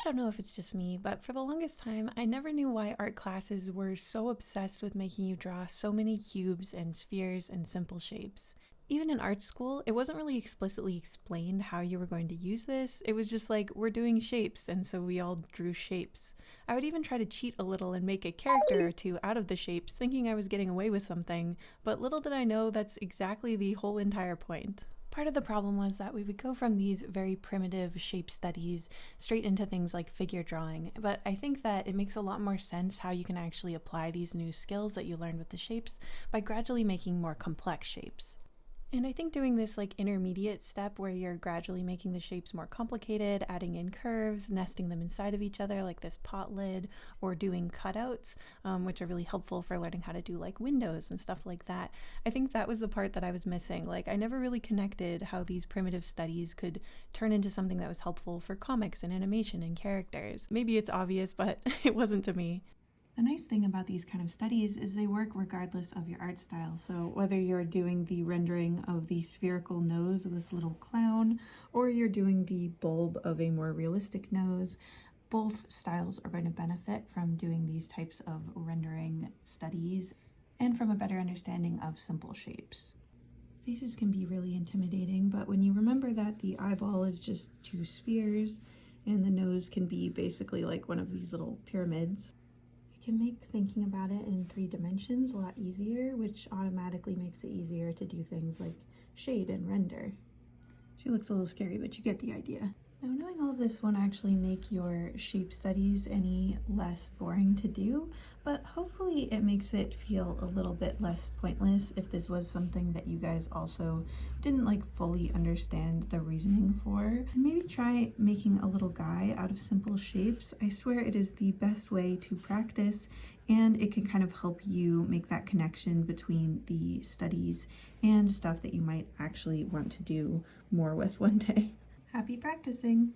don't know if it's just me, but for the longest time, I never knew why art classes were so obsessed with making you draw so many cubes and spheres and simple shapes. Even in art school, it wasn't really explicitly explained how you were going to use this. It was just like, we're doing shapes, and so we all drew shapes. I would even try to cheat a little and make a character or two out of the shapes, thinking I was getting away with something, but little did I know that's exactly the whole entire point. Part of the problem was that we would go from these very primitive shape studies straight into things like figure drawing, but I think that it makes a lot more sense how you can actually apply these new skills that you learned with the shapes by gradually making more complex shapes. And I think doing this like intermediate step where you're gradually making the shapes more complicated, adding in curves, nesting them inside of each other like this pot lid, or doing cutouts, which are really helpful for learning how to do like windows and stuff like that. I think that was the part that I was missing. Like I never really connected how these primitive studies could turn into something that was helpful for comics and animation and characters. Maybe it's obvious, but it wasn't to me. The nice thing about these kind of studies is they work regardless of your art style. So whether you're doing the rendering of the spherical nose of this little clown, or you're doing the bulb of a more realistic nose, both styles are going to benefit from doing these types of rendering studies and from a better understanding of simple shapes. Faces can be really intimidating, but when you remember that the eyeball is just two spheres and the nose can be basically like one of these little pyramids, can make thinking about it in 3 dimensions a lot easier, which automatically makes it easier to do things like shade and render. She looks a little scary, but you get the idea. Now, knowing all of this won't actually make your shape studies any less boring to do, but hopefully it makes it feel a little bit less pointless if this was something that you guys also didn't like fully understand the reasoning for. And maybe try making a little guy out of simple shapes. I swear it is the best way to practice, and it can kind of help you make that connection between the studies and stuff that you might actually want to do more with one day. Happy practicing!